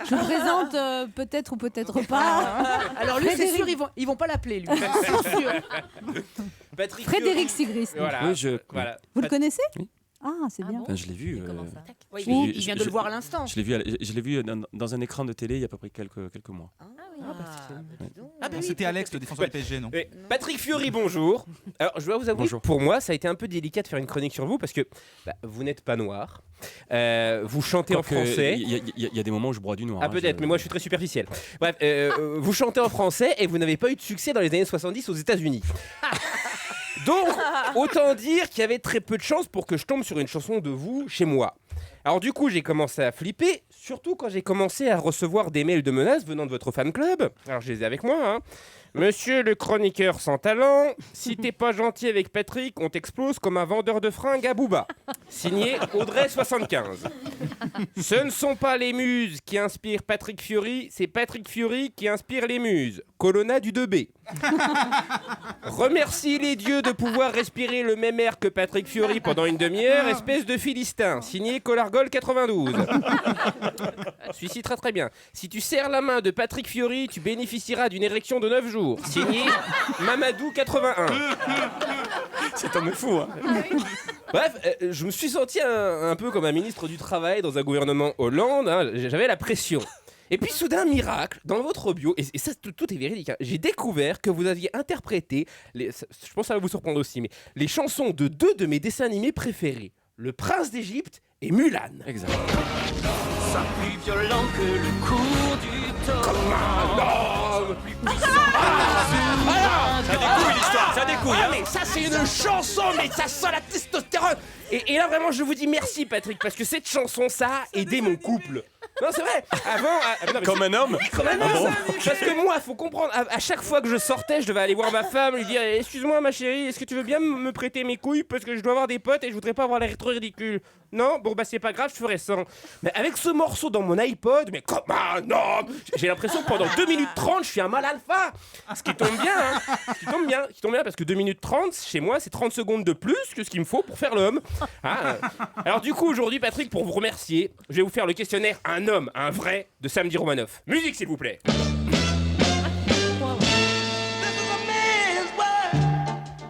Je vous présente peut-être ou peut-être pas. Alors lui, c'est sûr, ils vont pas l'appeler, lui. C'est sûr. Patrick Frédéric Fiori. Sigrist. Voilà. Oui, Voilà. Vous le connaissez? Oui. Ah, c'est bien. Je l'ai vu. Oui, je l'ai vu- il vient de le voir à l'instant. Je l'ai vu dans un écran de télé il y a à peu près quelques mois. C'était Alex, le défenseur du PSG, non? Patrick Fiori, bonjour. Alors, je dois vous avouer, Bonjour. pour moi, ça a été un peu délicat de faire une chronique sur vous parce que vous n'êtes pas noir. Vous chantez en français. Il y a des moments où je broie du noir. Ah, peut-être, mais moi je suis très superficiel. Bref, vous chantez en français et vous n'avez pas eu de succès dans les années 70 aux États-Unis. Donc, autant dire qu'il y avait très peu de chances pour que je tombe sur une chanson de vous chez moi. Alors du coup, j'ai commencé à flipper, surtout quand j'ai commencé à recevoir des mails de menaces venant de votre fan club. Alors je les ai avec moi, hein. Monsieur le chroniqueur sans talent, si t'es pas gentil avec Patrick, on t'explose comme un vendeur de fringues à Booba. Signé Audrey75. Ce ne sont pas les muses qui inspirent Patrick Fiori, c'est Patrick Fiori qui inspire les muses. Colonna du 2B. Remercie les dieux de pouvoir respirer le même air que Patrick Fiori pendant une demi-heure, espèce de philistin. Signé Colargol92. Celui-ci très très bien. Si tu serres la main de Patrick Fiori, tu bénéficieras d'une érection de 9 jours. Signé Mamadou81. C'est un fou, hein. Bref, je me suis senti un peu comme un ministre du Travail dans un gouvernement Hollande, hein. J'avais la pression. Et puis soudain, miracle, dans votre bio, et ça tout est véridique, hein, j'ai découvert que vous aviez interprété, je pense que ça va vous surprendre aussi, mais les chansons de 2 de mes dessins animés préférés, Le Prince d'Égypte et Mulan. Exact. Ça plus violent que le cours du temps. Comme un homme. Ça découille l'histoire, ça découille. Ah, mais ça c'est une chanson, mais ça sent la testostérone. Et là vraiment je vous dis merci Patrick, parce que cette chanson ça a aidé mon couple. Non c'est vrai. Avant, non, Comme un homme. comme un homme. Parce que moi faut comprendre, à chaque fois que je sortais je devais aller voir ma femme, lui dire excuse-moi ma chérie, est-ce que tu veux bien me prêter mes couilles parce que je dois avoir des potes et je voudrais pas avoir l'air trop ridicule. Non, bon bah c'est pas grave, je ferai sans. Mais avec ce morceau dans mon iPod, mais comme un homme, j'ai l'impression que pendant 2 minutes 30 je suis un mal alpha. Ce qui tombe bien, hein. Ce qui tombe bien parce que 2 minutes 30 chez moi c'est 30 secondes de plus que ce qu'il me faut pour faire l'homme. Ah, alors du coup aujourd'hui Patrick, pour vous remercier, je vais vous faire le questionnaire Un homme, un vrai de Samedi Romanoff. Musique s'il vous plaît.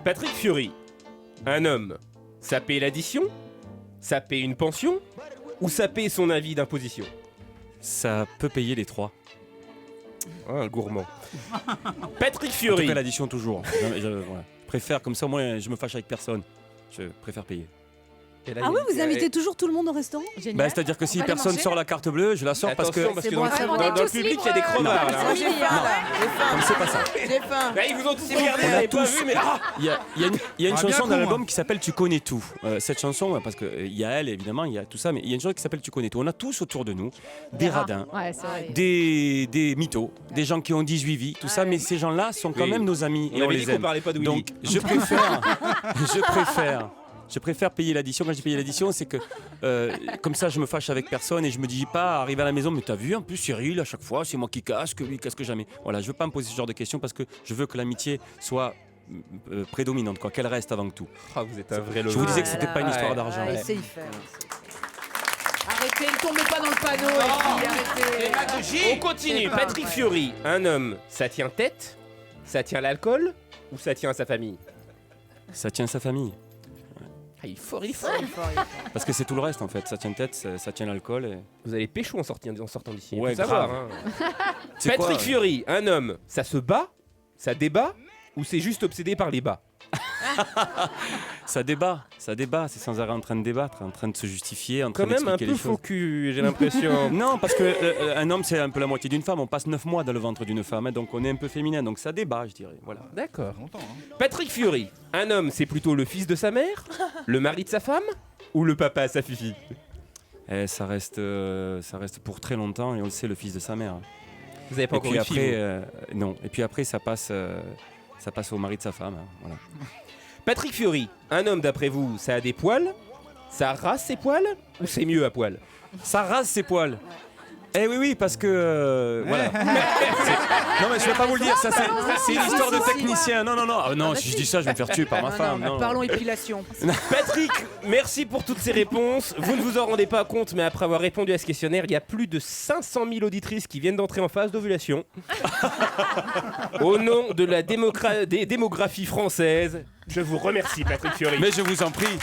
Patrick Fiori, un homme, ça paie l'addition, ça paie une pension ou ça paie son avis d'imposition? Ça peut payer les 3. Un gourmand. Patrick En tout Fiori. cas, l'addition toujours. Voilà. Je préfère, comme ça, moi, je me fâche avec personne. Je préfère payer. Ah oui, vous invitez toujours tout le monde au restaurant? Bah, c'est-à-dire que si personne sort la carte bleue, je la sors parce que. Attention, parce que bon, dans, c'est bon. dans le public, il y a des crevards. là. J'ai faim, là. Comme c'est pas ça. J'ai faim. Là, ils vous ont tous regardé, On vous a n'avez pas tous- vu, mais ah Il y a une Ah, chanson bien dans con, l'album hein. qui s'appelle Tu connais tout. Cette chanson, parce qu'il y a elle, évidemment, il y a tout ça, mais il y a une chanson qui s'appelle Tu connais tout. On a tous autour de nous des radins, Ouais, c'est vrai. des mythos, des gens qui ont 18 vies, tout ça, mais ces gens-là sont quand Oui. même nos amis On et on avait dit les qu'on aime. parlait pas de Willy. Donc, je préfère payer l'addition. Quand je dis payer l'addition, c'est que comme ça, je me fâche avec personne et je me dis pas, arriver à la maison, mais t'as vu, en plus, Cyril, à chaque fois, c'est moi qui casse, que lui, casse que jamais. Voilà, je veux pas me poser ce genre de questions parce que je veux que l'amitié soit prédominante, quoi, qu'elle reste avant que tout. Ah, vous êtes un vrai Je vous disais que c'était pas une histoire Ouais. d'argent. Il sait y faire. Arrêtez, ne tombez pas dans le panneau, les filles, arrêtez. On continue. Patrick Fiori, un homme, ça tient tête, ça tient l'alcool ou ça tient à sa famille? Ça tient sa famille. Ah, il est fort, il est fort. Parce que c'est tout le reste en fait. Ça tient tête, ça tient l'alcool. Et... Vous allez pécho en sortant d'ici. Ouais, faut savoir, grave. hein. C'est Patrick quoi, Fiori, un homme, ça se bat, ça débat ou c'est juste obsédé par les bas? Ça débat, c'est sans arrêt en train de débattre, en train de se justifier, en train Quand même un d'expliquer peu les faux choses. cul, j'ai l'impression. Non, parce que un homme c'est un peu la moitié d'une femme. On passe 9 mois dans le ventre d'une femme, hein, donc on est un peu féminin, donc ça débat, je dirais. Voilà. D'accord. Longtemps, hein. Patrick Fiori, un homme, c'est plutôt le fils de sa mère, le mari de sa femme ou le papa à sa fifi? Ça reste pour très longtemps et on le sait, le fils de sa mère. Vous avez pas Et encore puis une fille, après, vous non. Et puis après, ça passe au mari de sa femme. Hein, voilà. Patrick Fiori, un homme d'après vous, ça a des poils, ça rase ses poils ou c'est mieux à poil? Ça rase ses poils. Eh oui, parce que voilà. Non mais je vais pas vous le dire, ça c'est une histoire de technicien. Non. Non, si je dis ça, je vais me faire tuer par ma femme. Non. Parlons épilation. Patrick, merci pour toutes ces réponses. Vous ne vous en rendez pas compte, mais après avoir répondu à ce questionnaire, il y a plus de 500 000 auditrices qui viennent d'entrer en phase d'ovulation. Au nom de la démographie française, je vous remercie, Patrick Fiori. Mais je vous en prie.